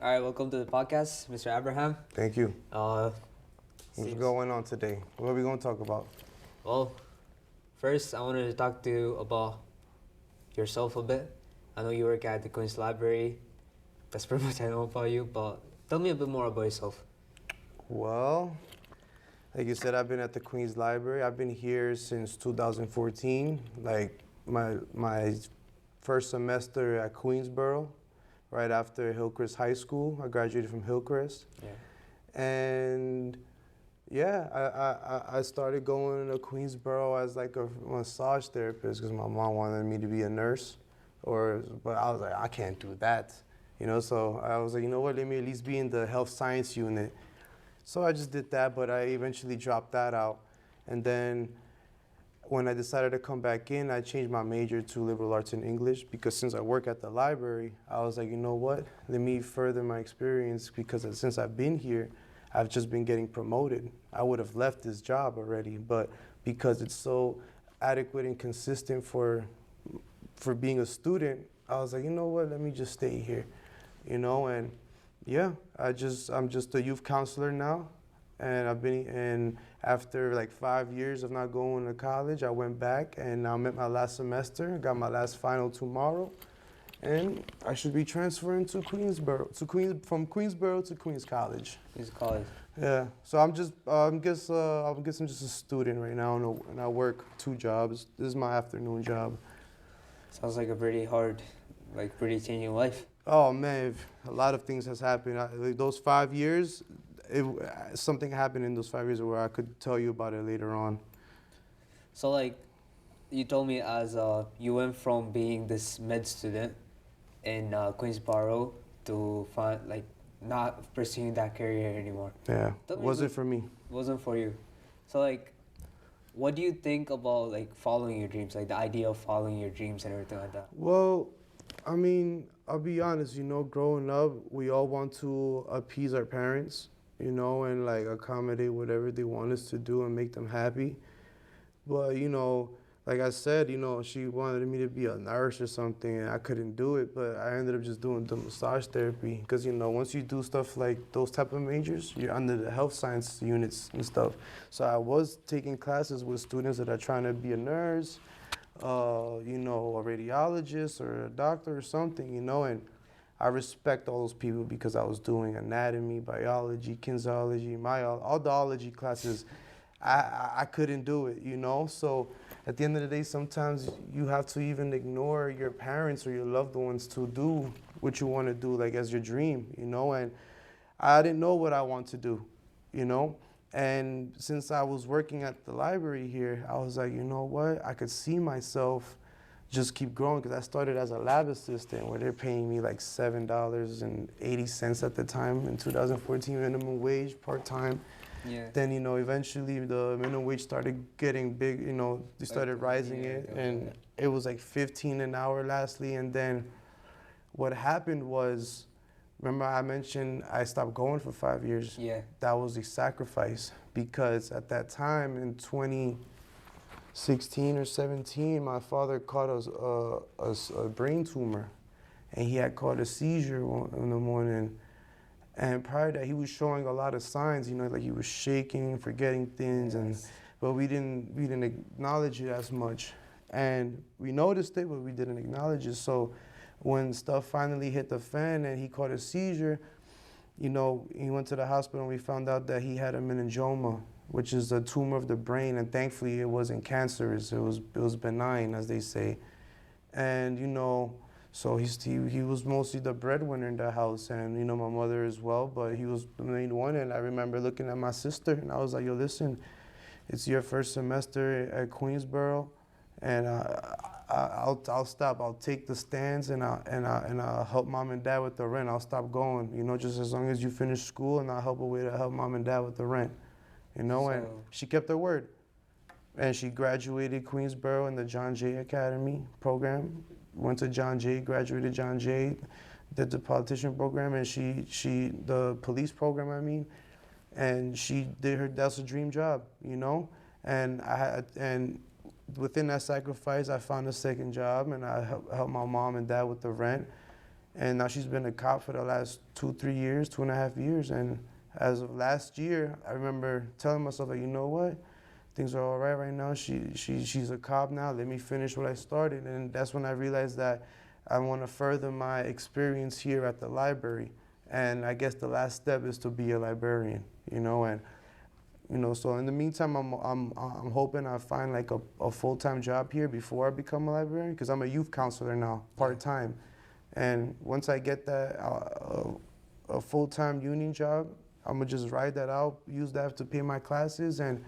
All right, welcome to the podcast, Mr. Abraham. Thank you. Uh, What's seems, going on today? What are we going to talk about? well, first I wanted to talk to you about yourself a bit. I know you work at the Queen's Library. That's pretty much I know about you, but tell me a bit more about yourself. Well, like you said, I've been at the Queen's Library. I've been here since 2014. Like my first semester at Queensboro, right after Hillcrest High School. I graduated from Hillcrest. Yeah. And yeah, I started going to Queensboro as like a massage therapist because my mom wanted me to be a nurse, but I was like, I can't do that, So I was like, you know what? Let me at least be in the health science unit. So I just did that, but I eventually dropped that out. And then when I decided to come back in, I changed my major to liberal arts and English because since I work at the library, I was like, you know what? Let me further my experience because since I've been here, I've just been getting promoted. I would have left this job already, but because it's so adequate and consistent for being a student, I was like, you know what? Let me just stay here, and yeah, I'm just a youth counselor now, and after like 5 years of not going to college, I went back and I'm at my last semester. Got my last final tomorrow, and I should be transferring to from Queensboro to Queens College. Queen's College. Yeah, so I'm guessing just a student right now, and I work 2 jobs. This is my afternoon job. Sounds like a pretty hard, pretty changing life. Oh man, a lot of things has happened. Like those 5 years, something happened in those 5 years where I could tell you about it later on. So you told me as you went from being this med student in Queensboro to find not pursuing that career anymore. Yeah, wasn't for me. Wasn't for you. So what do you think about following your dreams, the idea of following your dreams and everything like that? Well, I mean, I'll be honest, growing up, we all want to appease our parents, and accommodate whatever they want us to do and make them happy. But, like I said, she wanted me to be a nurse or something, and I couldn't do it, but I ended up just doing the massage therapy. Because, once you do stuff like those type of majors, you're under the health science units and stuff. So I was taking classes with students that are trying to be a nurse, a radiologist or a doctor or something, and I respect all those people because I was doing anatomy, biology, kinesiology, all the ology classes. I couldn't do it, So at the end of the day, sometimes you have to even ignore your parents or your loved ones to do what you want to do, as your dream, And I didn't know what I want to do, And since I was working at the library here, I was like, you know what? I could see myself just keep growing because I started as a lab assistant where they're paying me like $7.80 at the time in 2014, minimum wage, part-time. Yeah. Then, eventually the minimum wage started getting big, they started rising it, and it was like 15 an hour lastly. And then what happened was, remember I mentioned I stopped going for 5 years? Yeah. That was a sacrifice because at that time in 2016 or 17, my father caught a brain tumor, and he had caught a seizure in the morning. And prior to that, he was showing a lot of signs, like he was shaking, forgetting things, but we didn't acknowledge it as much. And we noticed it, but we didn't acknowledge it. So when stuff finally hit the fan and he caught a seizure, he went to the hospital and we found out that he had a meningioma, which is a tumor of the brain, and thankfully it wasn't cancerous. It was benign, as they say. And so he was mostly the breadwinner in the house, and my mother as well, but he was the main one. And I remember looking at my sister, and I was like, yo, listen, it's your first semester at Queensboro, and I'll stop. I'll take the stands, and I'll help mom and dad with the rent. I'll stop going, just as long as you finish school, and I'll help a way to help mom and dad with the rent, And she kept her word. And she graduated Queensboro in the John Jay Academy program. Went to John Jay, graduated John Jay, did the politician program, and she the police program, and she did that's a dream job, And within that sacrifice, I found a second job, and I helped my mom and dad with the rent. And now she's been a cop for the last 2, 3 years, 2.5 years. And as of last year, I remember telling myself, like, you know what? Things are all right now. She's a cop now. Let me finish what I started. And that's when I realized that I want to further my experience here at the library. And I guess the last step is to be a librarian, and so in the meantime, I'm hoping I find like a full-time job here before I become a librarian, because I'm a youth counselor now, part-time. And once I get that a full-time union job, I'm gonna just ride that out, use that to pay my classes, and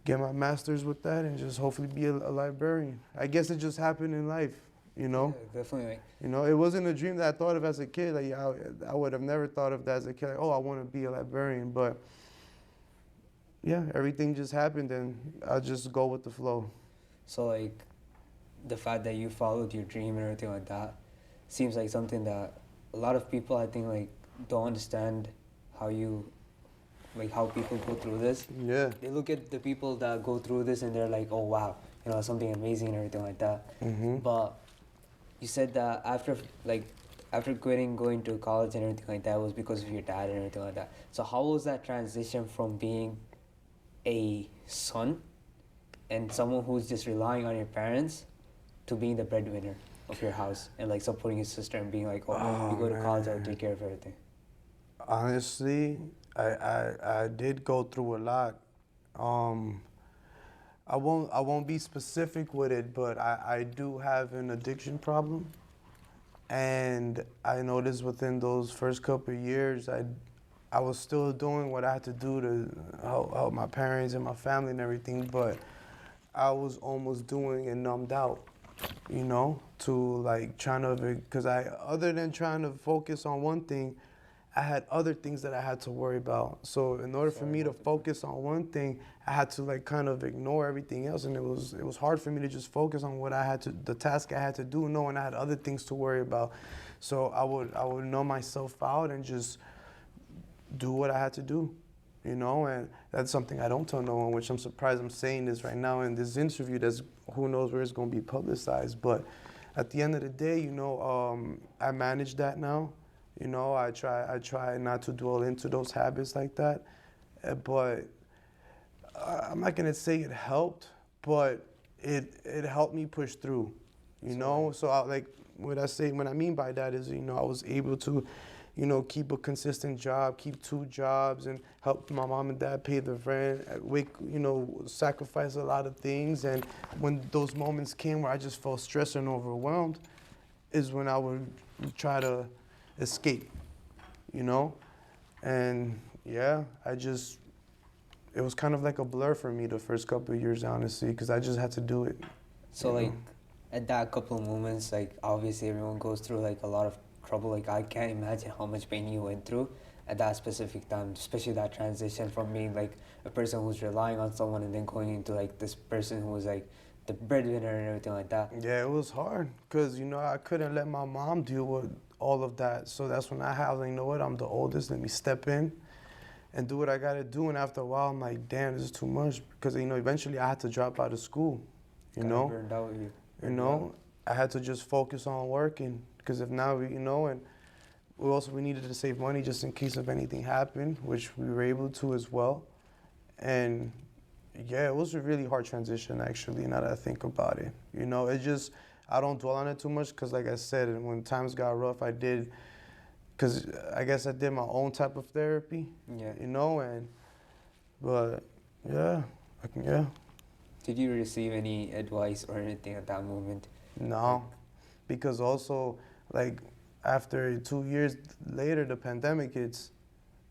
get my master's with that, and just hopefully be a librarian. I guess it just happened in life, Yeah, definitely. It wasn't a dream that I thought of as a kid. Like I would have never thought of that as a kid. Like, oh, I want to be a librarian, but yeah, everything just happened, and I just go with the flow. So like, the fact that you followed your dream and everything like that seems like something that a lot of people, I think, like, don't understand how you, like, how people go through this. Yeah. They look at the people that go through this and they're like, oh wow, something amazing and everything like that. But you said that after quitting going to college and everything like that was because of your dad and everything like that. So how was that transition from being a son and someone who's just relying on your parents to being the breadwinner of your house and like supporting your sister and being like, you go to college, I'll take care of everything? Honestly, I did go through a lot. I won't be specific with it, but I do have an addiction problem. And I noticed within those first couple of years, I was still doing what I had to do to help my parents and my family and everything, but I was almost doing it numbed out, to like trying to, because other than trying to focus on one thing, I had other things that I had to worry about. So in order for me to focus on one thing, I had to like kind of ignore everything else, and it was hard for me to just focus on the task I had to do, knowing I had other things to worry about. So I would numb myself out and just do what I had to do, and that's something I don't tell no one, which I'm surprised I'm saying this right now in this interview. That's who knows where it's going to be publicized, but at the end of the day, I manage that now. I try not to dwell into those habits like that, but I'm not gonna say it helped, but it helped me push through, So what I mean by that is, I was able to, keep a consistent job, keep 2 jobs, and help my mom and dad pay the rent, sacrifice a lot of things. And when those moments came where I just felt stressed and overwhelmed, is when I would try to escape, and yeah, it was kind of like a blur for me the first couple of years, honestly, because I just had to do it. So like, at that couple of moments, like, obviously everyone goes through like a lot of trouble. Like, I can't imagine how much pain you went through at that specific time, especially that transition from being like a person who's relying on someone and then going into like this person who was like the breadwinner and everything like that. Yeah, it was hard because, I couldn't let my mom deal with all of that. So that's when I was like, you know what, I'm the oldest, let me step in and do what I got to do. And after a while, I'm like, damn, this is too much, because, eventually I had to drop out of school, Burned out you. I had to just focus on working, because if not, and we needed to save money just in case if anything happened, which we were able to as well. And yeah, it was a really hard transition, actually, now that I think about it. I don't dwell on it too much, because like I said, when times got rough, because I guess I did my own type of therapy, but yeah. Did you receive any advice or anything at that moment? No, because also, like, after 2 years later, the pandemic hits,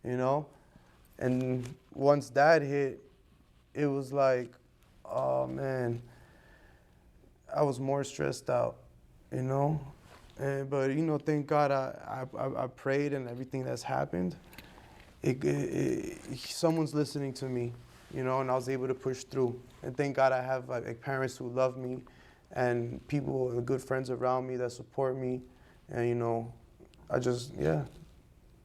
and once that hit, it was like, oh man, I was more stressed out, but thank God I prayed, and everything that's happened, someone's listening to me, and I was able to push through. And thank God I have like parents who love me, and people, good friends around me that support me, and I just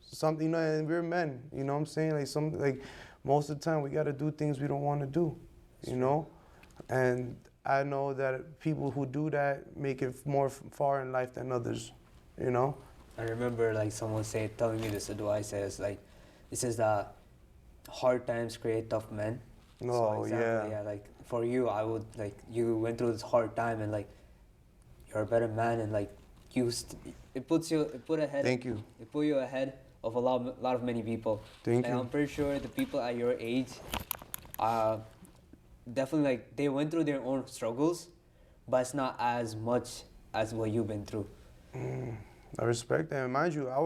something, and we're men, what I'm saying, like most of the time we got to do things we don't want to do, and I know that people who do that make it more far in life than others. you know? I remember like someone telling me this advice says like, it says that hard times create tough men. So Oh, example, yeah. yeah, like for you, I would like you went through this hard time and like you're a better man and like Thank you. it put you ahead of lot of many people. Thank Like you. I'm pretty sure the people at your age, uh, definitely like they went through their own struggles, but it's not as much as what you've been through. I respect that. And mind you, I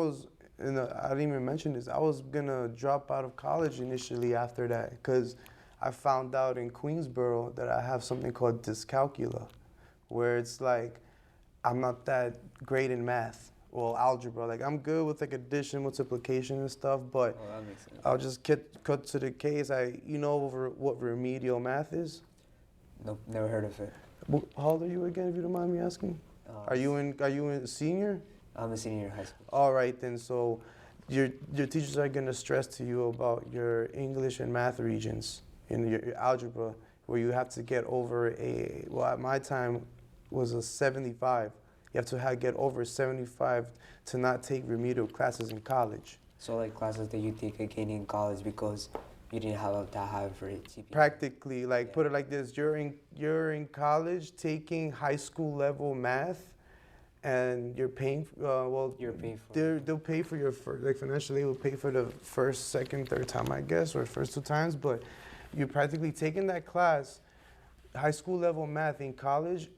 didn't even mention this. I was gonna drop out of college initially after that because I found out in Queensboro that I have something called dyscalculia, where it's like I'm not that great in math or algebra. Like I'm good with like addition, multiplication and stuff, but Oh, that makes sense. I'll just cut to the case. You know over what remedial math is? Nope, never heard of it. How old are you again, if you don't mind me asking? Are you in senior? I'm a senior in high school. All right then. So your teachers are gonna stress to you about your English and math regions in your algebra, where you have to get over at my time was a 75. You have to get over 75 to not take remedial classes in college. So like classes that you take again in college because you didn't have that high of a GPA. Practically, like put it like this: you're in college taking high school level math, and you're paying. You're paying for they'll pay for your like financially. Will pay for the first, second, third time, I guess, or first 2 times. But you're practically taking that class, high school level math in college,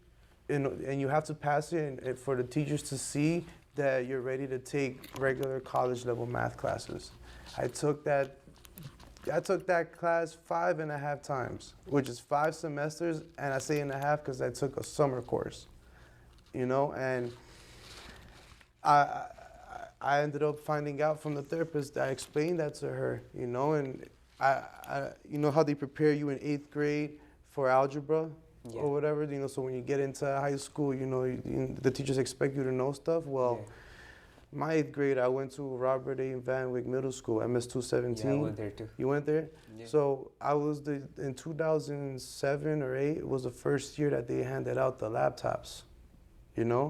and you have to pass it and for the teachers to see that you're ready to take regular college level math classes. I took that class 5.5 times, which is 5 semesters, and I say and a half because I took a summer course, and I, I ended up finding out from the therapist. I explained that to her, and you know how they prepare you in 8th grade for algebra or whatever, so when you get into high school, the teachers expect you to know stuff. Well, my 8th grade, I went to Robert A. Van Wyck Middle School, MS-217. Yeah, I went there too. You went there? Yeah. So I was in 2007 or 8, it was the first year that they handed out the laptops, And,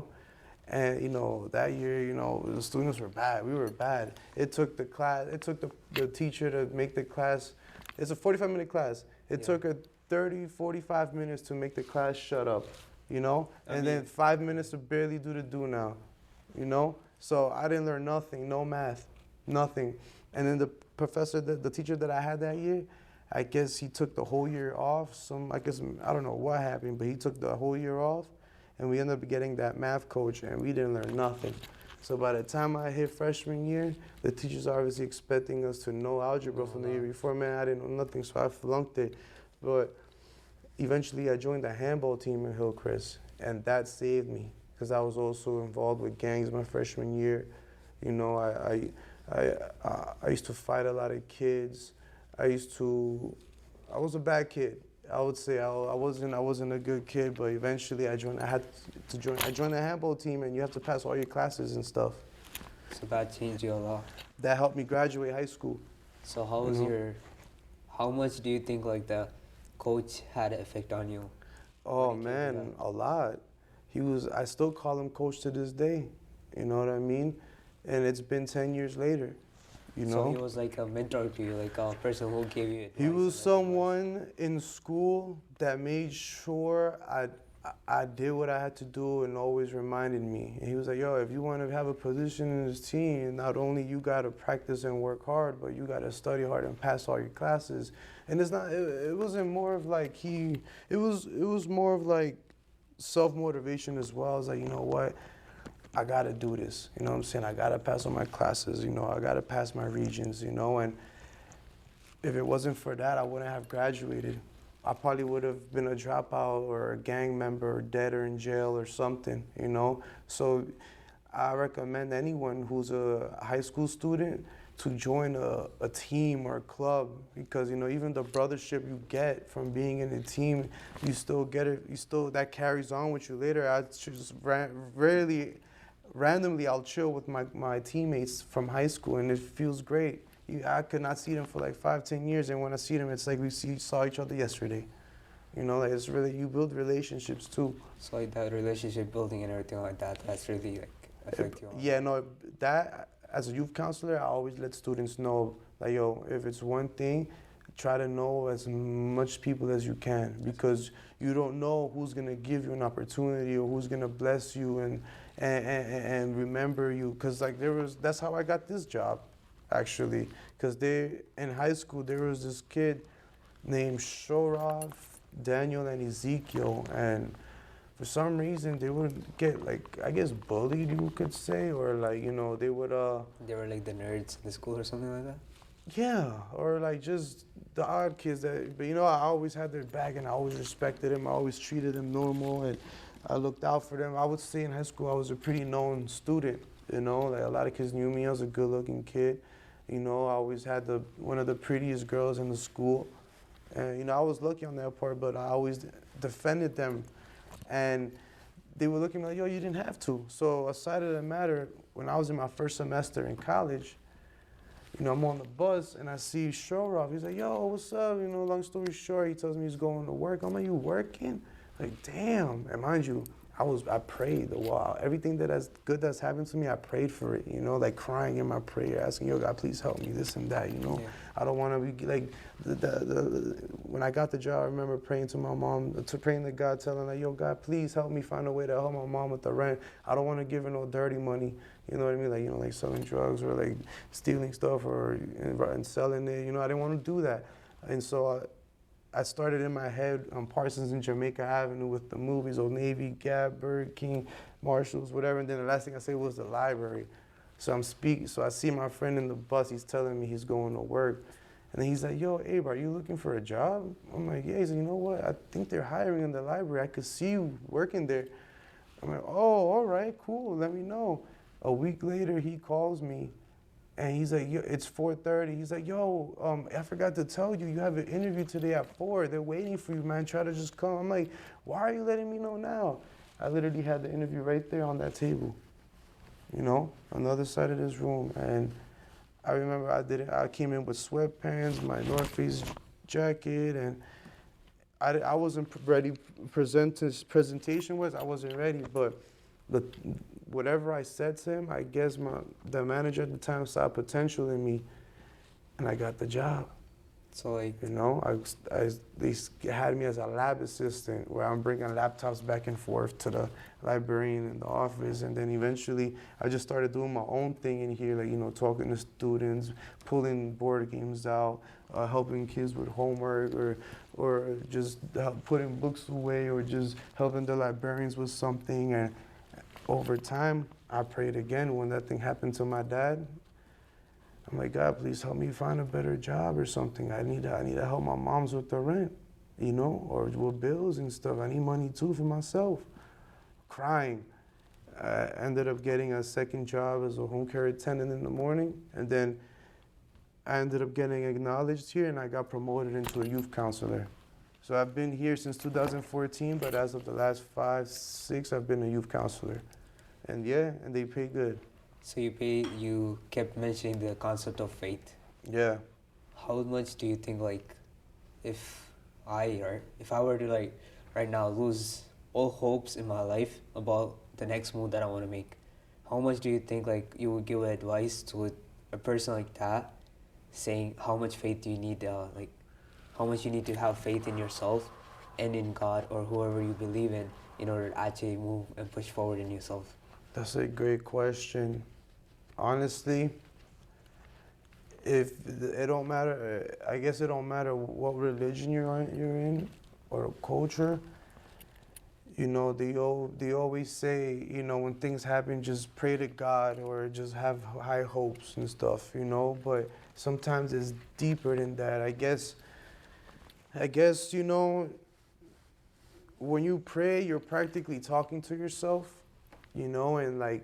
that year, the students were bad. We were bad. It took the teacher to make the class. It's a 45-minute class. It took her 30, 45 minutes to make the class shut up, And then 5 minutes to barely do the do now, So I didn't learn nothing, no math, nothing. And then the professor, the teacher that I had that year, I guess he took the whole year off. I don't know what happened, but he took the whole year off. And we ended up getting that math coach, and we didn't learn nothing. So by the time I hit freshman year, the teachers are obviously expecting us to know algebra from the year before. Man, I didn't know nothing, so I flunked it. But eventually I joined the handball team in Hillcrest, and that saved me because I was also involved with gangs my freshman year. I used to fight a lot of kids. I was a bad kid. I would say I wasn't a good kid, but eventually I joined the handball team, and you have to pass all your classes and stuff. So that changed you a lot. That helped me graduate high school. So how much do you think like the coach had an effect on you? Oh man, a lot. I still call him coach to this day. You know what I mean? And it's been 10 years later. So he was like a mentor to you, like a person who gave you advice. He was someone in school that made sure I did what I had to do and always reminded me. And he was like, yo, if you want to have a position in this team, not only you got to practice and work hard, but you got to study hard and pass all your classes. And it wasn't more of like it was more of like self-motivation as well. It's like, you know what? I got to do this. You know what I'm saying? I got to pass all my classes. I got to pass my regions, And if it wasn't for that, I wouldn't have graduated. I probably would have been a dropout or a gang member or dead or in jail or something, So I recommend anyone who's a high school student to join a team or a club because, even the brothership you get from being in a team, you still get it. That carries on with you later. I just randomly I'll chill with my teammates from high school, and it feels great. I could not see them for like 5-10 years, and when I see them, it's like saw each other yesterday. Like it's really, you build relationships too. So like that relationship building and everything like that, that's really like affect you a lot? Yeah, no, that as a youth counselor, I always let students know, like, yo, if it's one thing, try to know as much people as you can because you don't know who's gonna give you an opportunity or who's gonna bless you and remember you. Cause like that's how I got this job, actually. Cause they in high school there was this kid named Shorov, Daniel, and Ezekiel, and for some reason they would get like I guess bullied you could say or like they would They were like the nerds in the school or something like that? yeah or like just the odd kids that but I always had their back and I always respected them. I always treated them normal and I looked out for them. I would say in high school I was a pretty known student, like a lot of kids knew me. I was a good looking kid. I always had the one of the prettiest girls in the school. And I was lucky on that part, but I always defended them. And they would look at me like, yo, you didn't have to. So aside of the matter, when I was in my first semester in college, I'm on the bus and I see Shorov. He's like, yo, what's up? Long story short, he tells me he's going to work. I'm like, you working? Like, damn. And mind you, I prayed a while. Everything that's happened to me, I prayed for it, like crying in my prayer, asking, yo, God, please help me, this and that, Yeah. I don't want to be like, when I got the job, I remember praying to my mom, praying to God, telling her, yo, God, please help me find a way to help my mom with the rent. I don't want to give her no dirty money, you know what I mean? Like, like selling drugs or like stealing stuff and selling it, I didn't want to do that. And so I started in my head on Parsons and Jamaica Avenue with the movies, Old Navy, Gap, Burger King, Marshalls, whatever. And then the last thing I say was the library. So so I see my friend in the bus. He's telling me he's going to work. And then he's like, yo, Abe, are you looking for a job? I'm like, yeah. He's like, you know what? I think they're hiring in the library. I could see you working there. I'm like, oh, all right, cool. Let me know. A week later, he calls me. And he's like, yo, it's 4:30. He's like, yo, I forgot to tell you, you have an interview today at 4. They're waiting for you, man. Try to just come. I'm like, why are you letting me know now? I literally had the interview right there on that table, on the other side of this room. And I remember I came in with sweatpants, my North Face jacket, and I wasn't ready. Presentation-wise, I wasn't ready, but whatever I said to him, I guess the manager at the time saw potential in me, and I got the job. So like, They had me as a lab assistant, where I'm bringing laptops back and forth to the librarian in the office, and then eventually I just started doing my own thing in here, like talking to students, pulling board games out, helping kids with homework, or just putting books away, or just helping the librarians with something. And over time, I prayed again when that thing happened to my dad. I'm like, God, please help me find a better job or something. I need to help my moms with the rent, or with bills and stuff. I need money too for myself. Crying. I ended up getting a second job as a home care attendant in the morning, and then I ended up getting acknowledged here, and I got promoted into a youth counselor. So I've been here since 2014, but as of the last 5, 6, I've been a youth counselor. And and they pay good. so you kept mentioning the concept of faith. Yeah. How much do you think, like, if if I were to, like, right now lose all hopes in my life about the next move that I want to make, how much do you think, like, you would give advice to a person like that, saying how much faith do you need, like, how much you need to have faith in yourself and in God or whoever you believe in order to actually move and push forward in yourself? That's a great question. Honestly, if it don't matter, I guess it don't matter what religion you're in or culture. They always say, when things happen, just pray to God or just have high hopes and stuff, But sometimes it's deeper than that. I guess, when you pray, you're practically talking to yourself, and like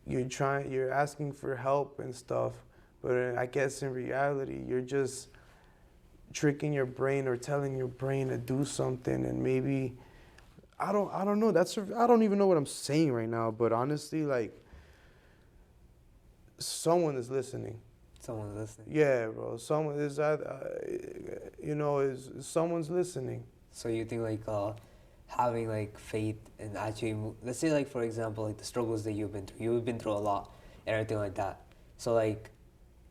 you're asking for help and stuff. But I guess in reality, you're just tricking your brain or telling your brain to do something, and maybe I don't know. I don't even know what I'm saying right now. But honestly, like someone is listening. Someone's listening. Yeah, bro. Someone is is someone's listening. So you think, like, having like faith and actually let's say like for example like the struggles that you've been through a lot and everything like that, so like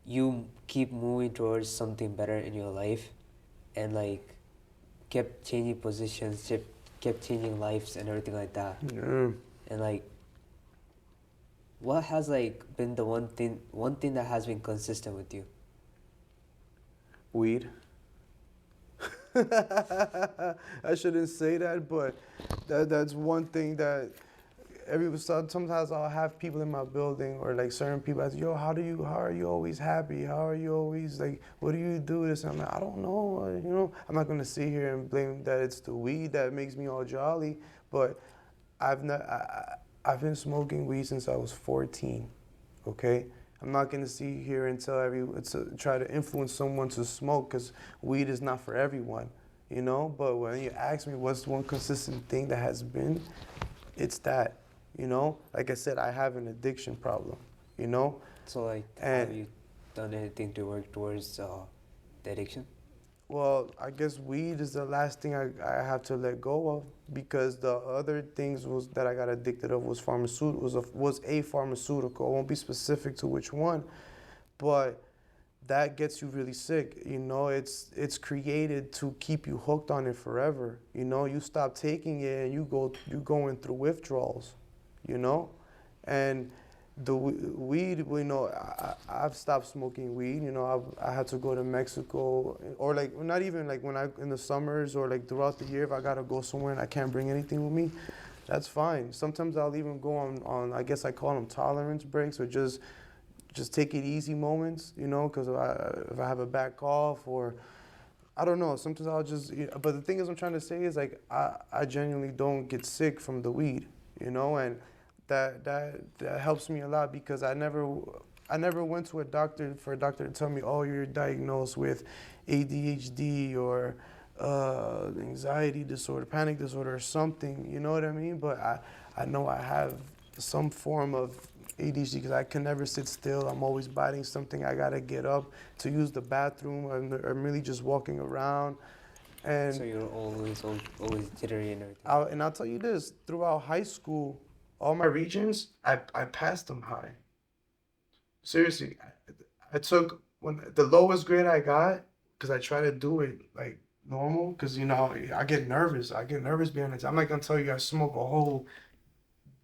you keep moving towards something better in your life and like kept changing positions, kept changing lives and everything like that. Yeah. And like what has like been the one thing that has been consistent with you? Weed. I shouldn't say that, but that's one thing that sometimes I'll have people in my building or like certain people ask, yo, how are you always happy? How are you always like, what do you do this? And I'm like, I don't know, I'm not gonna sit here and blame that it's the weed that makes me all jolly, but I've not, I've been smoking weed since I was 14, okay? I'm not gonna sit here and try to influence someone to smoke because weed is not for everyone, But when you ask me what's one consistent thing that has been, it's that, Like I said, I have an addiction problem, you know? So like have And you done anything to work towards the addiction? well, I guess weed is the last thing I have to let go of because the other things was that I got addicted of was was a pharmaceutical. I won't be specific to which one, but that gets you really sick. It's created to keep you hooked on it forever. You stop taking it and you going through withdrawals. You know, and the weed. I've stopped smoking weed. I had to go to Mexico or like not even like when I in the summers or like throughout the year if I gotta go somewhere and I can't bring anything with me. That's fine. Sometimes I'll even go on I guess I call them tolerance breaks or just take it easy moments, because if I have a back cough or I don't know, sometimes I'll but the thing is I'm trying to say is like I genuinely don't get sick from the weed, and that helps me a lot because I never went to a doctor for a doctor to tell me, oh, you're diagnosed with ADHD or anxiety disorder, panic disorder or something, you know what I mean? But I know I have some form of ADHD because I can never sit still. I'm always biting something. I gotta get up to use the bathroom. I'm really just walking around, So and you're always jittery and everything. I'll tell you this: throughout high school, all my regions, I passed them high. Seriously, I took when the lowest grade I got because I try to do it like normal because I get nervous. I get nervous being it. I'm not gonna tell you I smoke a whole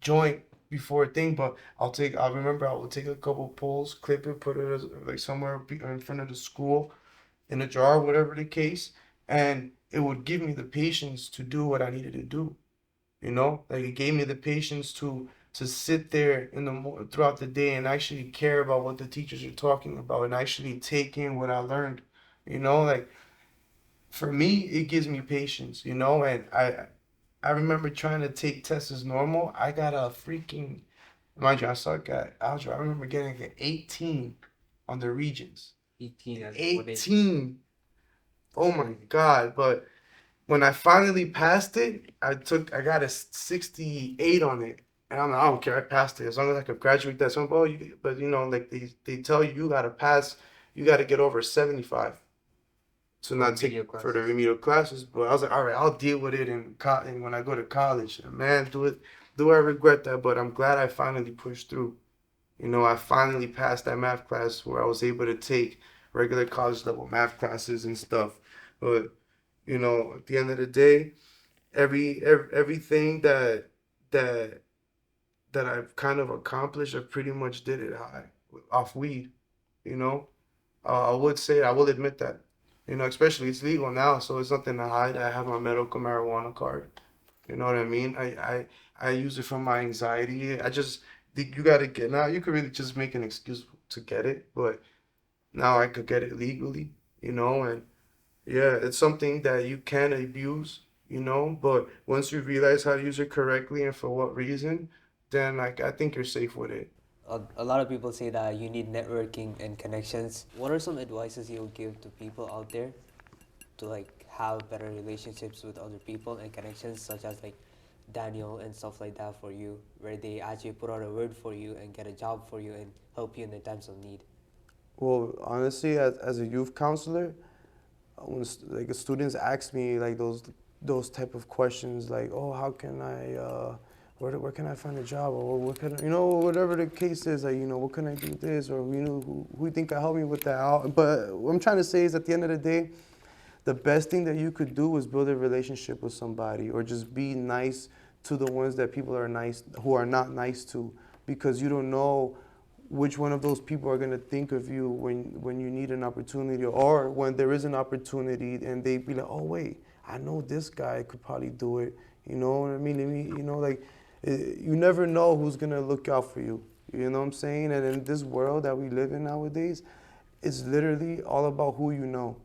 joint before a thing, but I remember I would take a couple pulls, clip it, put it like somewhere in front of the school in a jar, whatever the case, and it would give me the patience to do what I needed to do. Like it gave me the patience to sit there throughout the day and actually care about what the teachers are talking about and actually take in what I learned. Like for me, it gives me patience. And I remember trying to take tests as normal. I got a freaking, mind you, I suck at algebra. I remember getting an 18 on the regions. 18 as 18. Oh my God. But when I finally passed it, I got a 68 on it. And I don't care, I passed it. As long as I could graduate that. So, but like they tell you, you gotta pass, you gotta get over 75 to not take for the remedial classes. But I was like, all right, I'll deal with it in when I go to college. And man, do I regret that? But I'm glad I finally pushed through. I finally passed that math class where I was able to take regular college level math classes and stuff. But at the end of the day, everything that that I've kind of accomplished, I pretty much did it high off weed. You know, I will admit that. Especially it's legal now, so it's nothing to hide. I have my medical marijuana card. You know what I mean? I use it for my anxiety. You gotta get now. You could really just make an excuse to get it, but now I could get it legally. And yeah, it's something that you can abuse. But once you realize how to use it correctly and for what reason, then like I think you're safe with it. A lot of people say that you need networking and connections. What are some advices you would give to people out there to like have better relationships with other people and connections such as like Daniel and stuff like that for you, where they actually put out a word for you and get a job for you and help you in the times of need? Well, honestly, as a youth counselor, when like students ask me like those those type of questions like, oh, how can I, where can I find a job, or what can I, you know, whatever the case is, like, you know, what can I do this, or you know, who you think can help me with that. But what I'm trying to say is, at the end of the day, the best thing that you could do is build a relationship with somebody, or just be nice to the ones that people are nice, who are not nice to, because you don't know which one of those people are going to think of you when you need an opportunity, or when there is an opportunity and they be like, oh wait, I know this guy could probably do it. You know what I mean? You know, like, you never know who's going to look out for you. You know what I'm saying? And in this world that we live in nowadays, it's literally all about who you know.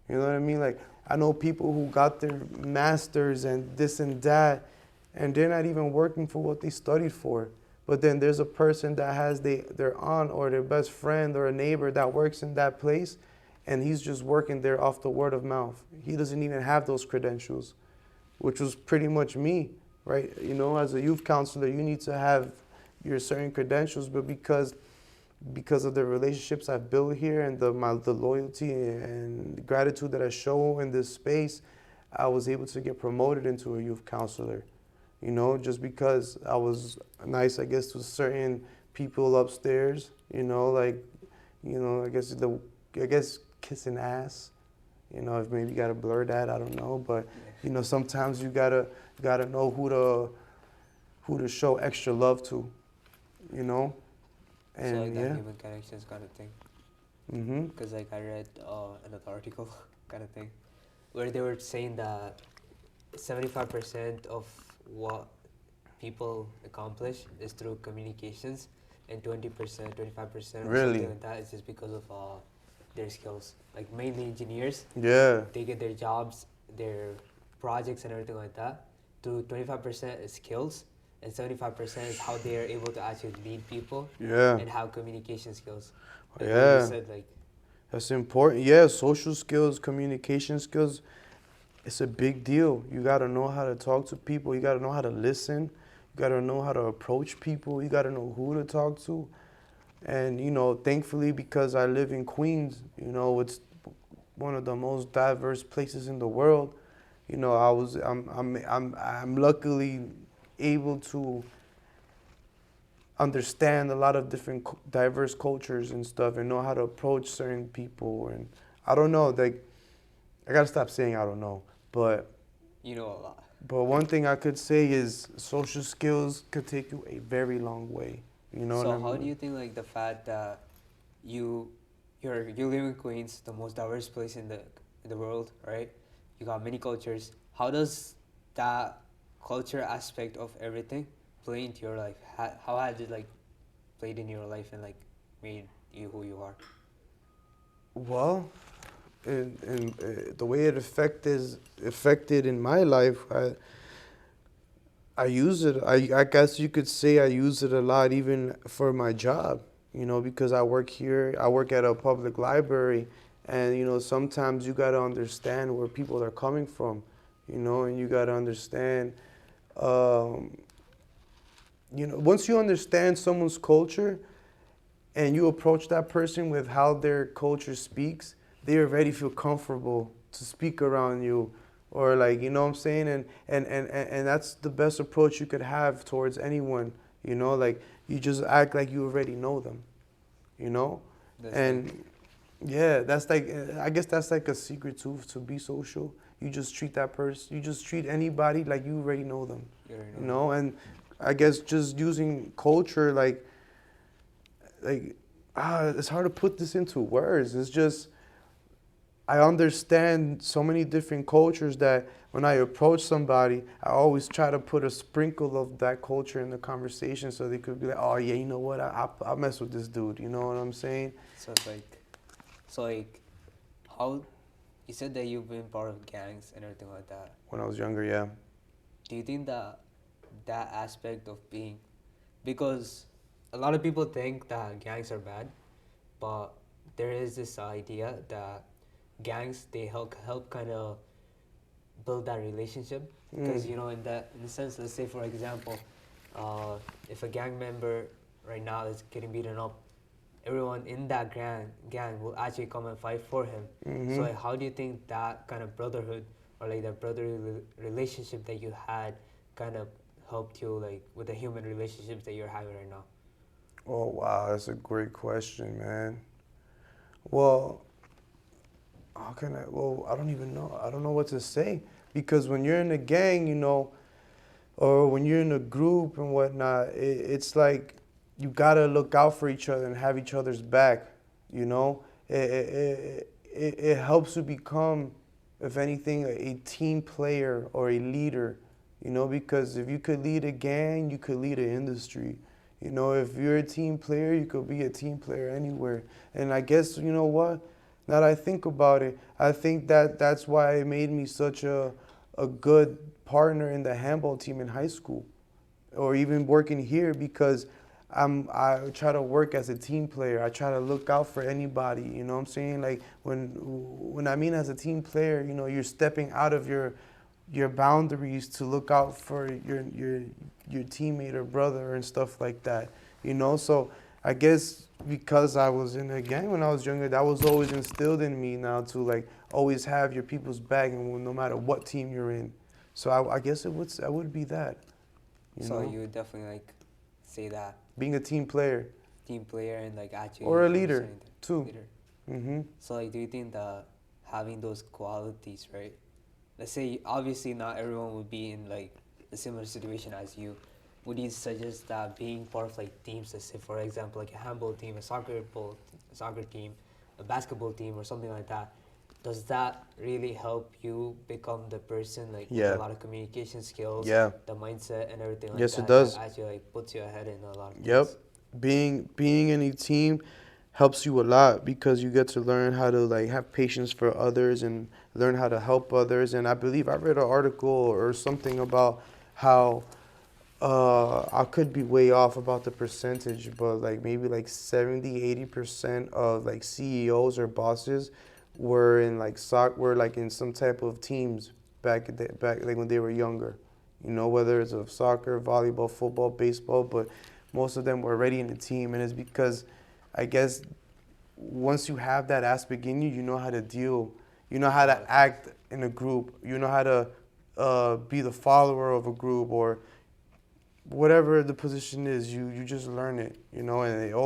You know what I mean? Like, I know people who got their masters and this and that, and they're not even working for what they studied for. But then there's a person that has their aunt or their best friend or a neighbor that works in that place, and he's just working there off the word of mouth. He doesn't even have those credentials, which was pretty much me, right? You know, as a youth counselor, you need to have your certain credentials, but because of the relationships I've built here, and the loyalty and gratitude that I show in this space, I was able to get promoted into a youth counselor. You know, just because I was nice, I guess, to certain people upstairs. You know, like, you know, I guess kissing ass. You know, if maybe you gotta blur that, I don't know, but you know, sometimes you gotta know who to show extra love to. You know. So like And that yeah. human connections kind of thing. Mm-hmm. Because like I read another article kind of thing where they were saying that 75% of what people accomplish is through communications, and 20%, 25% or Really? something like that is just because of their skills. Like mainly engineers, Yeah. they get their jobs, their projects and everything like that. To 25% is skills, and 75% is how they are able to actually lead people Yeah. and have communication skills. Like what you Yeah. said, like That's important. Yeah, social skills, communication skills, it's a big deal. You got to know how to talk to people. You got to know how to listen. You got to know how to approach people. You got to know who to talk to. And, you know, thankfully, because I live in Queens, you know, it's one of the most diverse places in the world. You know, I'm luckily able to understand a lot of different diverse cultures and stuff, and know how to approach certain people. And I don't know, like, I gotta stop saying I don't know, but you know a lot. one thing I could say is social skills could take you a very long way. You know what So I how do mean? you think like the fact that you you live in Queens, the most diverse place in the world, right? You got many cultures. How does that culture aspect of everything play into your life? How has it like played in your life and like made you who you are? Well, the way it affected in my life, I use it. I guess you could say I use it a lot, even for my job. You know, because I work here. I work at a public library, and you know, sometimes you gotta understand where people are coming from. You know, and you gotta understand. Um, you know, once you understand someone's culture, and you approach that person with how their culture speaks, they already feel comfortable to speak around you, or like, you know what I'm saying? And that's the best approach you could have towards anyone, you know, like, you just act like you already know them, you know? That's like And yeah, that's like, I guess that's like a secret to be social. You just treat that person, you just treat anybody like you already know them, you already you know them. know? And I guess just using culture, like it's hard to put this into words. It's just, I understand so many different cultures that when I approach somebody, I always try to put a sprinkle of that culture in the conversation, so they could be like, oh yeah, you know what, I mess with this dude. You know what I'm saying? So it's like so like how you said that you've been part of gangs and everything like that. When I was younger, yeah. Do you think that that aspect of being, because a lot of people think that gangs are bad, but there is this idea that gangs they help kind of build that relationship, because Mm. you know in the sense, let's say for example, if a gang member right now is getting beaten up, everyone in that gang will actually come and fight for him. So Hmm. like, how do you think that kind of brotherhood or like that brotherly relationship that you had kind of helped you like with the human relationships that you're having right now? Oh wow, that's a great question, man. Well, how can I? Well, I don't even know. I don't know what to say because when you're in a gang, you know, or when you're in a group and whatnot, it's like you gotta look out for each other and have each other's back. You know, it helps you become, if anything, a team player or a leader. You know, because if you could lead a gang, you could lead an industry. You know, if you're a team player, you could be a team player anywhere. And I guess you know what? Now that I think about it, I think that that's why it made me such a good partner in the handball team in high school, or even working here because I try to work as a team player. I try to look out for anybody. You know what I'm saying? Like when I mean as a team player, you know, you're stepping out of your boundaries to look out for your teammate or brother and stuff like that. You know, so I guess because I was in a gang when I was younger, that was always instilled in me now to like always have your people's back, and no matter what team you're in. So I guess I would be that. You So know, you would definitely like say that being a team player team player and like or actually a leader understanding the too. leader. Mhm. So like, do you think that having those qualities, right? Let's say obviously not everyone would be in like a similar situation as you. Would you suggest that being part of like teams, let's say for example like a handball team, a soccer team, a basketball team, or something like that? Does that really help you become the person like with a Yeah. lot of communication skills, Yeah. the mindset and everything like Yes, it that, that does. actually like puts you ahead in a lot of Yep. things? Being in a team helps you a lot because you get to learn how to like have patience for others and learn how to help others. And I believe I read an article or something about how I could be way off about the percentage, but like maybe like 70, 80% of like CEOs or bosses were in like were like in some type of teams back like when they were younger. You know, whether it's of soccer, volleyball, football, baseball, but most of them were already in the team, and it's because I guess once you have that aspect in you, you know how to deal, you know With a how lot to of things. act in a group, you know how to be the follower of a group or whatever the position is, you just learn it, you know, and you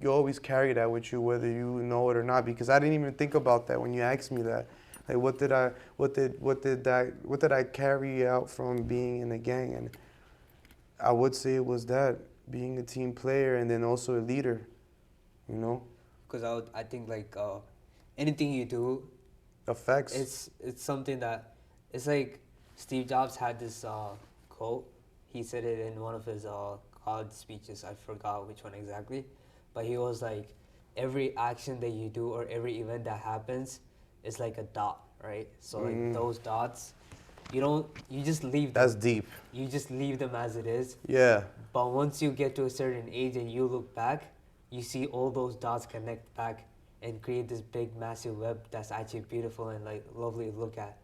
always carry that with you whether you know it or not. Because I didn't even think about that when you asked me that. Like, what did I carry out from being in a gang? And I would say it was that being a team player and then also a leader, you know, Because I think like anything you do, affects. it's something that it's like Steve Jobs had this quote. He said it in one of his college speeches. I forgot which one exactly, but he was like, every action that you do or every event that happens is like a dot, right? So like Mm, those dots, you just leave that's them. deep. You just leave them as it is. Yeah, But once you get to a certain age and you look back, you see all those dots connect back and create this big massive web that's actually beautiful and like lovely to look at.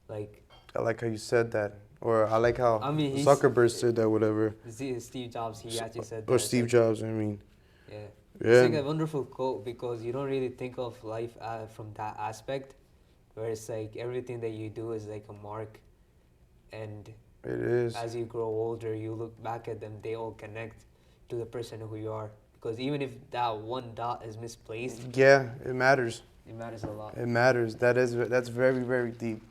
Like, I like how you said that, or I like how I mean, Zuckerberg said that, whatever, Steve Jobs. He actually said or that. It's Steve like, Jobs. I mean, yeah, it's yeah, like a wonderful quote because you don't really think of life from that aspect, where it's like everything that you do is like a mark, and it is. as you grow older, you look back at them, they all connect to the person who you are. Because even if that one dot is misplaced, Yeah, it matters. it matters a lot. It matters. That's very very deep,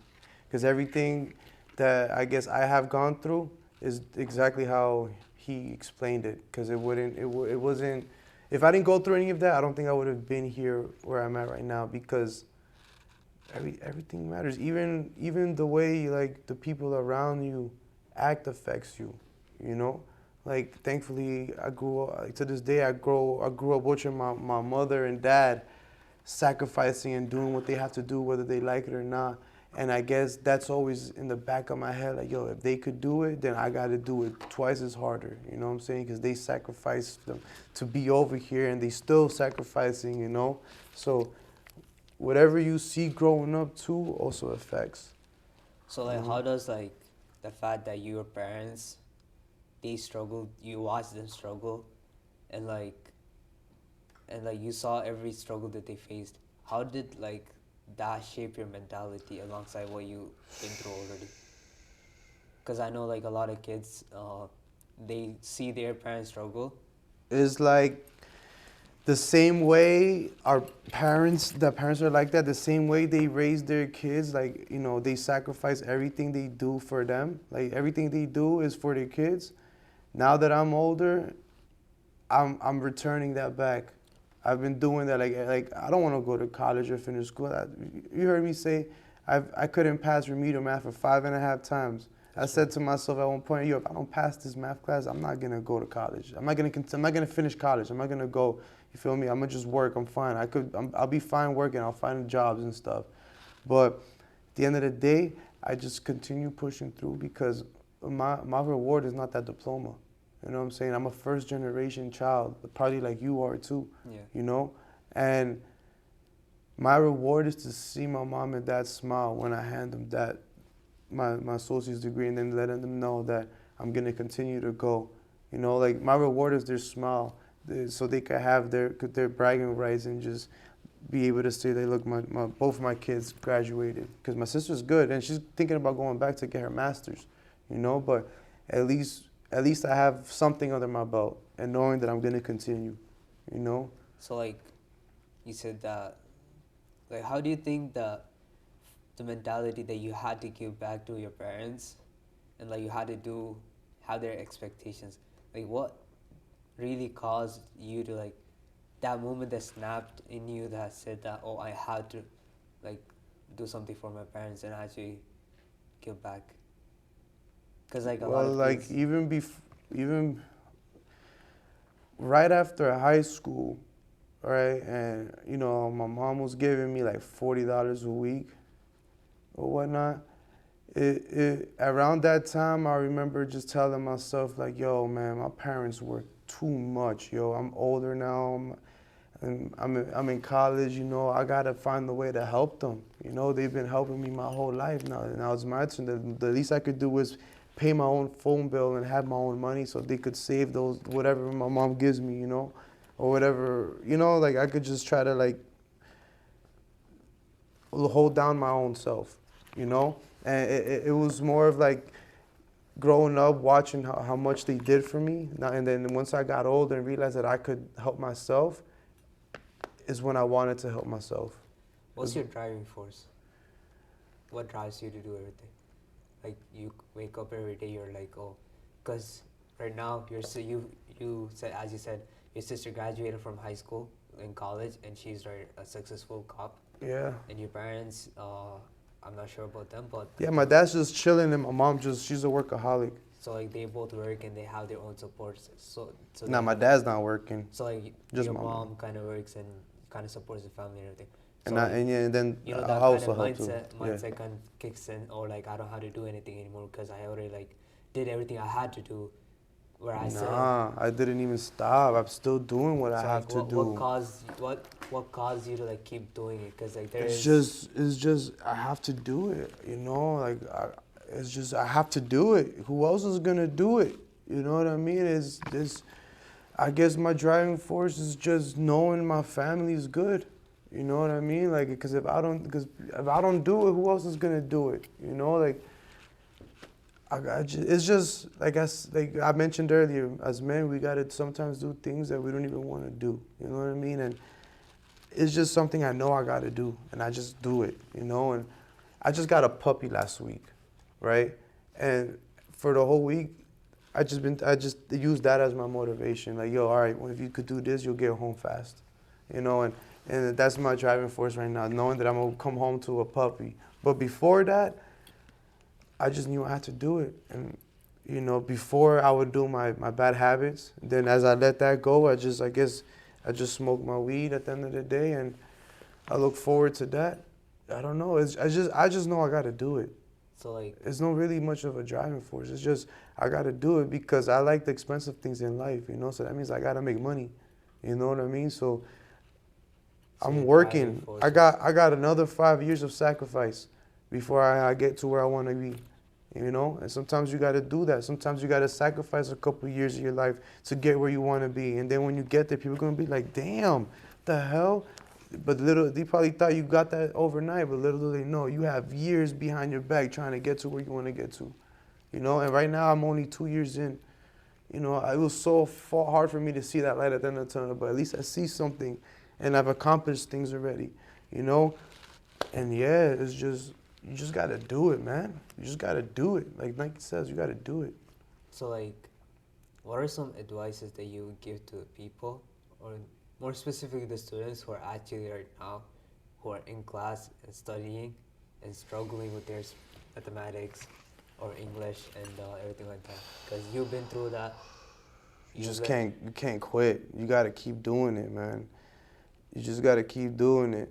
because everything that I guess I have gone through is exactly how he explained it. Because it wasn't. If I didn't go through any of that, I don't think I would have been here where I'm at right now. Because everything matters. Even the way like the people around you act affects you. You know, like thankfully I grew up, like, to this day I grew up watching my mother and dad sacrificing and doing what they have to do whether they like it or not. And I guess that's always in the back of my head, like, yo, if they could do it, then I got to do it twice as harder. You know what I'm saying? Because they sacrificed them to be over here, and they still sacrificing. You know, so whatever you see growing up too also affects. So You like, know? how does like the fact that your parents they struggled, you watched them struggle, and like you saw every struggle that they faced. How did like that shape your mentality alongside what you've been through already? Because I know like a lot of kids, they see their parents struggle. It's like the same way the parents are like that, the same way they raise their kids, like, you know, they sacrifice everything they do for them. Like everything they do is for their kids. Now that I'm older, I'm returning that back. I've been doing that. Like I don't want to go to college or finish school. You heard me say I couldn't pass remedial math for 5.5 times. I said to myself at one point, yo, if I don't pass this math class, I'm not gonna go to college. I'm not gonna finish college. I'm not gonna go. You feel me? I'm gonna just work. I'm fine. I'll be fine working. I'll find jobs and stuff. But at the end of the day, I just continue pushing through because my reward is not that diploma. You know what I'm saying? I'm a first generation child, probably like you are too. Yeah. You know? And my reward is to see my mom and dad smile when I hand them my associate's degree, and then letting them know that I'm gonna continue to go. You know, like my reward is their smile, so they can have their bragging rights and just be able to say, "They look, both my kids graduated." Because my sister's good, and she's thinking about going back to get her master's. You know, but at least I have something under my belt, and knowing that I'm gonna continue. You know. So like, you said that. Like, how do you think that the mentality that you had to give back to your parents, and like you had to have their expectations, like what really caused you to like that moment that snapped in you that said that, oh, I had to like do something for my parents and actually give back? Because like a lot Well, of like kids, even right after high school, right, and you know my mom was giving me like $40 a week or whatnot. Around that time, I remember just telling myself like, "Yo, man, my parents work too much. Yo, I'm older now. I'm in college. You know, I gotta find a way to help them. You know, they've been helping me my whole life now. Now it's my turn. The least I could do is pay my own phone bill and have my own money, so they could save those whatever my mom gives me. You know, or whatever. You know, like I could just try to like hold down my own self. You know." And it was more of like growing up, watching how much they did for me. And then once I got older and realized that I could help myself, is when I wanted to help myself. what's your driving force? What drives you to do everything? Like you wake up every day, you're like, oh, because right now you said, as you said, your sister graduated from high school in college and she's a successful cop. Yeah. And your parents, I'm not sure about them, but Yeah, my dad's just chilling and my mom she's a workaholic. so like they both work and they have their own supports. So Nah, my dad's not working. so like Just your my mom kind of works and kind of supports the family and everything. So And, like, and then you know I that kind also of help too. mindset kind of kicks in, or like I don't have to do anything anymore because I already like did everything I had to do. Where I said, Nah, I didn't even stop. I'm still doing what I so have like to do. what caused you to like keep doing it? Because like It's just I have to do it, you know. Like it's just I have to do it. Who else is gonna do it? You know what I mean? It's this. I guess my driving force is just knowing my family is good. You know what I mean? Like because if I don't do it, who else is gonna do it? You know, like it's just like like I mentioned earlier. As men, we gotta sometimes do things that we don't even want to do. You know what I mean? And it's just something I know I got to do, and I just do it, you know. And I just got a puppy last week, right? And for the whole week, I just used that as my motivation. Like, yo, all right, well, if you could do this, you'll get home fast, you know. And that's my driving force right now, knowing that I'm gonna come home to a puppy. But before that, I just knew I had to do it. And you know, before I would do my bad habits. Then as I let that go, I guess I just smoke my weed at the end of the day, and I look forward to that. I don't know. I just know I got to do it. so like It's not really much of a driving force. It's just I got to do it because I like the expensive things in life, you know. So that means I got to make money. You know what I mean? So I'm your driving working. force I got another 5 years of sacrifice before I get to where I want to be. You know, and sometimes you got to do that. Sometimes you got to sacrifice a couple of years of your life to get where you want to be. And then when you get there, people are going to be like, damn, the hell? But little, they probably thought you got that overnight, but little do they know, you have years behind your back trying to get to where you want to get to. And right now I'm only 2 years in. It was so hard for me to see that light at the end of the tunnel, but at least I see something, and I've accomplished things already. You know, and yeah, it's just you just gotta do it, man. You just gotta do it. Like Nike says, you gotta do it. So like, what are some advices that you would give to the people, or more specifically the students who are actually right now, who are in class and studying and struggling with their mathematics or English and everything like that? Because you've been through that. You can't quit. You gotta keep doing it, man. You just gotta keep doing it.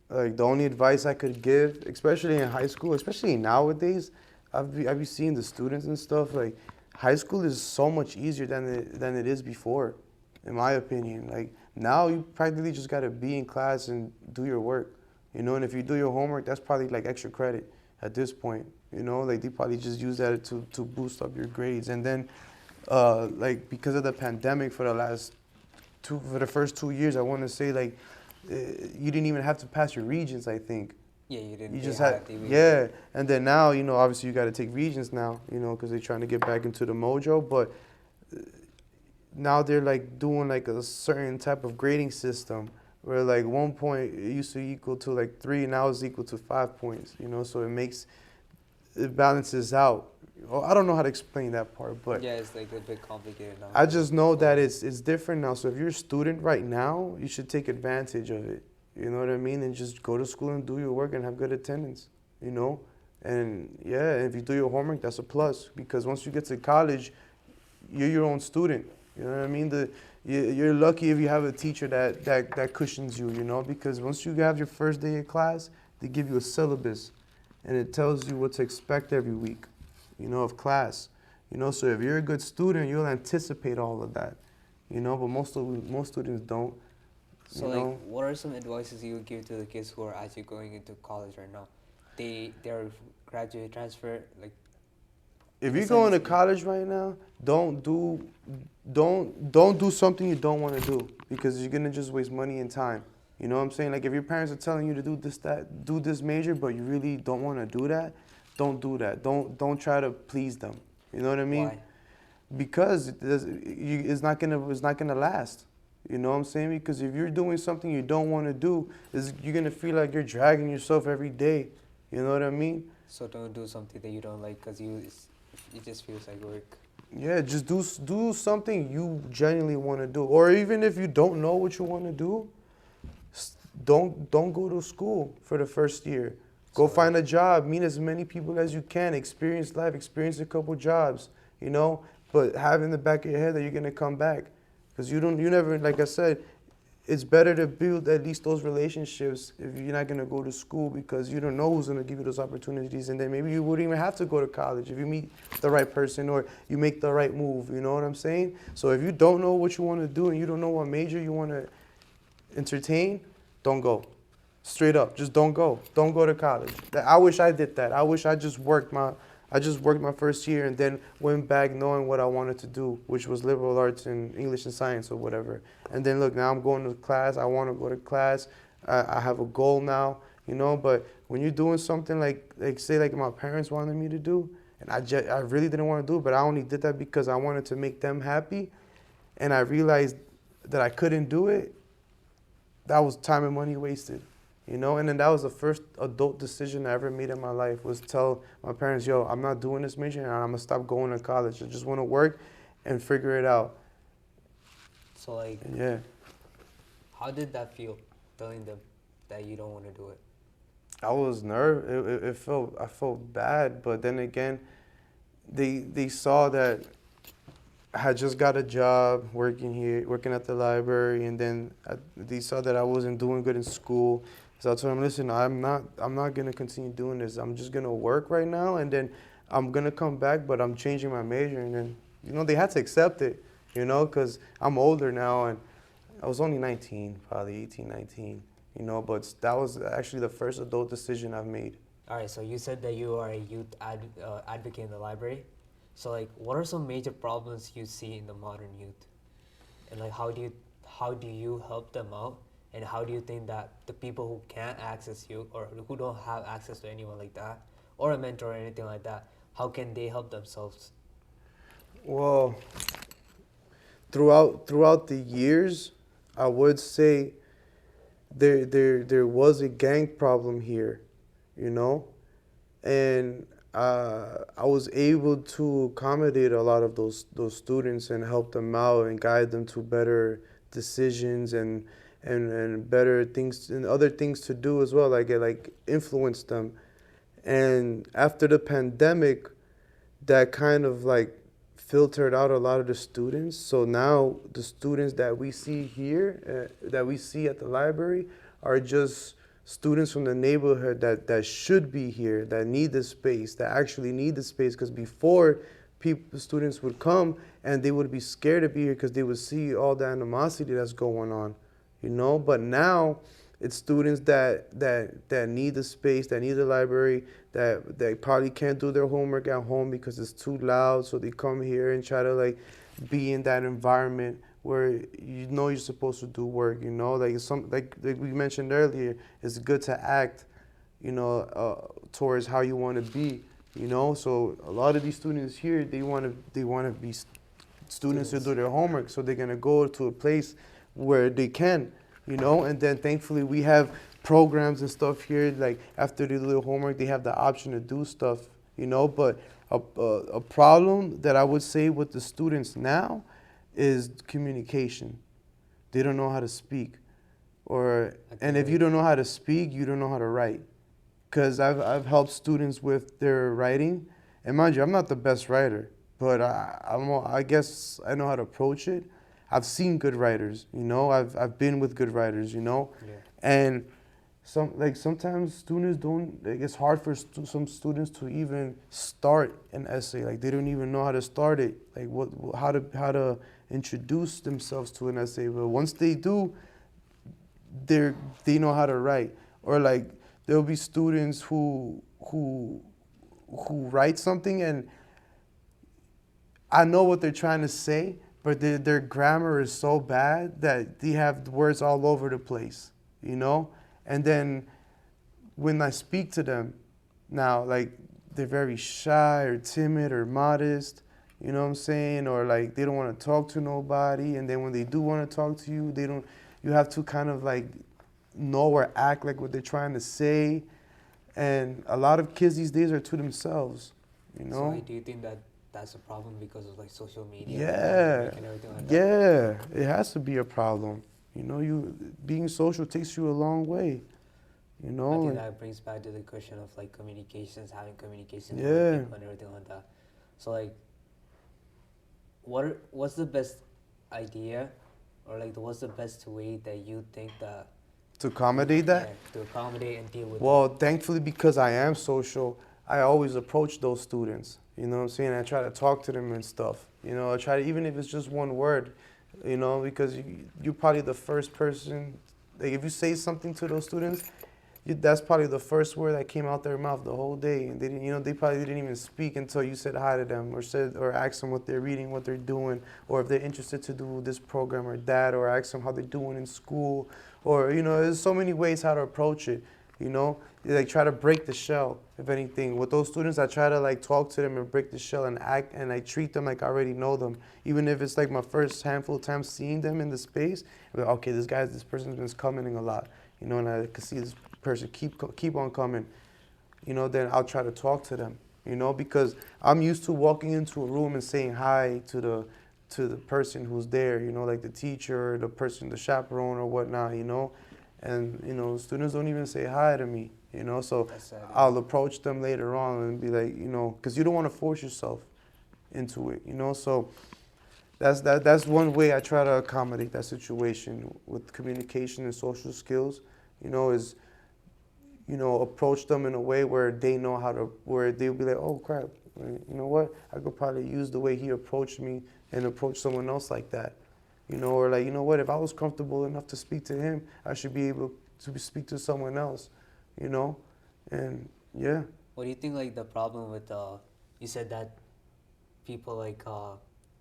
Like the only advice I could give, especially in high school, especially nowadays, I be seeing the students and stuff. Like high school is so much easier than it is before, in my opinion. Like now you practically just gotta be in class and do your work, And if you do your homework, that's probably like extra credit at this point. Like they probably just use that to boost up your grades. And then, like because of the pandemic for the first 2 years, I want to say like you didn't even have to pass your regions, I think. Yeah, you didn't. You just had, yeah. And then now, obviously you got to take regions now, because they're trying to get back into the mojo. But now they're like doing like a certain type of grading system where like 1 point it used to equal to like 3, and now it's equal to 5 points. So it balances out. Well, I don't know how to explain that part, but yeah, it's like a bit complicated now. I just know that it's different now. So if you're a student right now, you should take advantage of it. You know what I mean? And just go to school and do your work and have good attendance. And yeah, if you do your homework, that's a plus, because once you get to college, you're your own student. You know what I mean? You're lucky if you have a teacher that cushions you. Because once you have your first day of class, they give you a syllabus, and it tells you what to expect every week. Of class. So if you're a good student, you'll anticipate all of that. But most students don't. So like, what are some advices you would give to the kids who are actually going into college right now? They're graduate transfer, like. If you're going to college right now, don't do something you don't want to do, because you're gonna just waste money and time. You know what I'm saying? Like if your parents are telling you to do this major, but you really don't want to do that, don't do that. Don't try to please them. You know what I mean? Why? Because it's not gonna last. You know what I'm saying? Because if you're doing something you don't want to do, you're gonna feel like you're dragging yourself every day. You know what I mean? So don't do something that you don't like because it just feels like work. Yeah, just do something you genuinely want to do. Or even if you don't know what you want to do, don't go to school for the first year. Go find a job, meet as many people as you can, experience life, experience a couple jobs, but have in the back of your head that you're gonna come back. Because you never, like I said, it's better to build at least those relationships if you're not gonna go to school, because you don't know who's gonna give you those opportunities, and then maybe you wouldn't even have to go to college if you meet the right person or you make the right move, you know what I'm saying? So if you don't know what you wanna do and you don't know what major you wanna entertain, don't go. Straight up, just don't go. Don't go to college. I wish I did that. I wish I just worked my first year and then went back knowing what I wanted to do, which was liberal arts and English and science or whatever. And then look, now I'm going to class. I want to go to class. I have a goal now, But when you're doing something like say like my parents wanted me to do, and I really didn't want to do it, but I only did that because I wanted to make them happy, and I realized that I couldn't do it. That was time and money wasted. And then that was the first adult decision I ever made in my life, was tell my parents, yo, I'm not doing this major and I'm going to stop going to college. I just want to work and figure it out. So like, yeah. How did that feel, telling them that you don't want to do it? I was nervous. I felt bad, but then again, they saw that I had just got a job working at the library, and then they saw that I wasn't doing good in school. So I told them, listen, I'm not gonna continue doing this. I'm just gonna work right now, and then I'm gonna come back, but I'm changing my major. And then, they had to accept it, because I'm older now, and I was only 19, probably 18, 19, but that was actually the first adult decision I've made. All right, so you said that you are a youth advocate in the library. So like, what are some major problems you see in the modern youth? And like, how do you help them out And how do you think that the people who can't access you or who don't have access to anyone like that, or a mentor or anything like that, how can they help themselves? Well, throughout the years, I would say there was a gang problem here, you know, and I was able to accommodate a lot of those students and help them out and guide them to better decisions and better things and other things to do as well, like influence them. And after the pandemic, that kind of like filtered out a lot of the students. So now the students that we see here, that we see at the library, are just students from the neighborhood that should be here, that need the space, that actually need the space. Because before, students would come and they would be scared to be here because they would see all the animosity that's going on, you know. But now it's students that need the space, that need the library, that they probably can't do their homework at home because it's too loud, so they come here and try to like be in that environment where you know you're supposed to do work, you know, like like we mentioned earlier, it's good to act, you know, towards how you want to be, you know. So a lot of these students here, they want to be students to do their homework, so they're gonna go to a place where they can, you know. And then thankfully we have programs and stuff here. Like after they do their homework, they have the option to do stuff, you know. But a problem that I would say with the students now is communication. They don't know how to speak, or and if you don't know how to speak, you don't know how to write. Because I've helped students with their writing, and mind you, I'm not the best writer, but I guess I know how to approach it. I've seen good writers, you know. I've been with good writers, you know, Yeah. and sometimes students don't. Like, it's hard for some students to even start an essay. Like they don't even know how to start it. Like how to introduce themselves to an essay. But once they do, they know how to write. Or like there'll be students who write something and I know what they're trying to say, but their grammar is so bad that they have words all over the place, you know? And then when I speak to them now, like they're very shy or timid or modest, you know what I'm saying? Or like they don't want to talk to nobody. And then when they do want to talk to you, you have to kind of like know or act like what they're trying to say. And a lot of kids these days are to themselves, you So know? do you think that that's a problem because of like social media and Yeah, pandemic and everything like that? yeah, it has to be a problem. You know, you being social takes you a long way. You I know, think like, that brings back to the question of like communications, having communications with yeah. people and everything like that. So like, what's the best idea, or like what's the best way that you think that To accommodate yeah, that. to accommodate and deal with Well, thankfully, because I am social, I always approach those students. You know what I'm saying? I try to talk to them and stuff. You know, I try to, even if it's just one word, you know, because you're probably the first person, like if you say something to those students, that's probably the first word that came out their mouth the whole day, and they didn't, you know, they probably didn't even speak until you said hi to them or asked them what they're reading, what they're doing, or if they're interested to do this program or that, or ask them how they're doing in school, or you know, there's so many ways how to approach it. You know, they, like try to break the shell. If anything, with those students, I try to like talk to them and break the shell and act, and I treat them like I already know them, even if it's like my first handful of times seeing them in the space. I'm like, okay, this person's been commenting a lot, you know, and I can see this person keep on coming, you know. Then I'll try to talk to them, you know, because I'm used to walking into a room and saying hi to the person who's there, you know, like the teacher, the person, the chaperone or whatnot, you know. And you know, students don't even say hi to me, you know. So that's sad, yeah. I'll approach them later on and be like, you know, because you don't want to force yourself into it, you know. So that's one way I try to accommodate that situation with communication and social skills, you know, is, you know, approach them in a way where they know how to, where they'll be like, oh crap, you know what, I could probably use the way he approached me and approach someone else like that, you know. Or like, you know what, if I was comfortable enough to speak to him, I should be able to speak to someone else, you know. And yeah. What do you think like the problem with you said that people like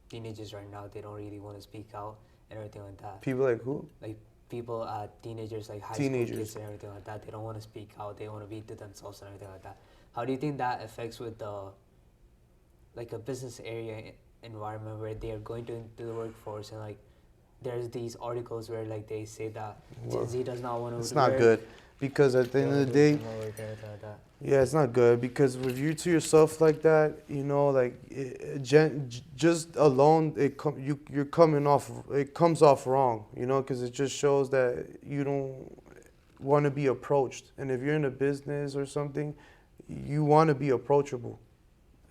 teenagers right now, they don't really want to speak out and everything like that. People like who? Like people, teenagers, like high school kids and everything like that, they don't want to speak out. They want to be to themselves and everything like that. How do you think that affects with the like a business area environment where they are going to into the workforce and like there's these articles where like they say that Gen Z does not want to. It's not good because at the end of the day, yeah, it's not good because if you're to yourself like that, you know, like just alone, you're coming off. It comes off wrong, you know, because it just shows that you don't want to be approached. And if you're in a business or something, you want to be approachable,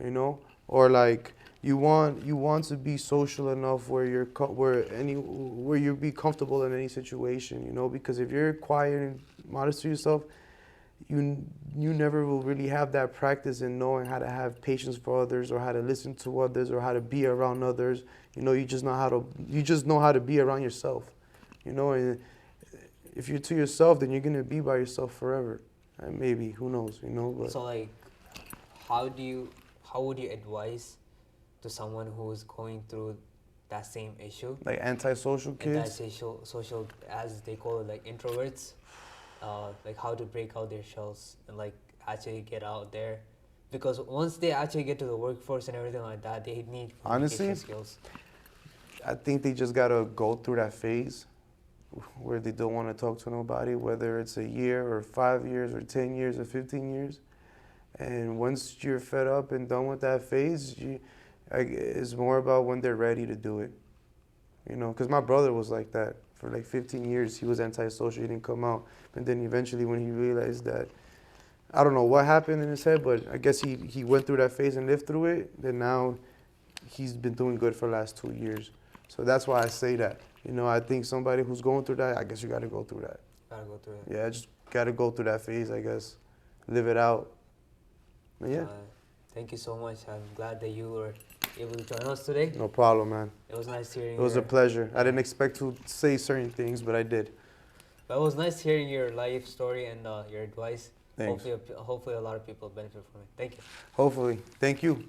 you know, or like you want to be social enough where where you be comfortable in any situation, you know, because if you're quiet and modest to yourself, you never will really have that practice in knowing how to have patience for others or how to listen to others or how to be around others. You know, you just know how to be around yourself, you know. And if you're to yourself, then you're gonna be by yourself forever. And maybe, who knows, you know. But so like, how would you advise to someone who is going through that same issue? Like antisocial kids? Antisocial, as they call it, like introverts. Like how to break out their shells and like actually get out there. Because once they actually get to the workforce and everything like that, they need communication skills. I think they just gotta go through that phase where they don't want to talk to nobody, whether it's a year or 5 years or 10 years or 15 years. And once you're fed up and done with that phase, it's more about when they're ready to do it. You know, because my brother was like that. For like 15 years, he was antisocial, he didn't come out. But then eventually when he realized that, I don't know what happened in his head, but I guess he went through that phase and lived through it. Then now he's been doing good for the last 2 years. So that's why I say that. You know, I think somebody who's going through that, I guess you got to go through that. Gotta go through it. Yeah, just got to go through that phase, I guess. Live it out. But yeah. Thank you so much. I'm glad that you were able to join us today. No problem, man. It was nice hearing It was a pleasure. I didn't expect to say certain things, but I did. But it was nice hearing your life story and your advice. Thanks. Hopefully a lot of people benefit from it. Thank you. Hopefully. Thank you.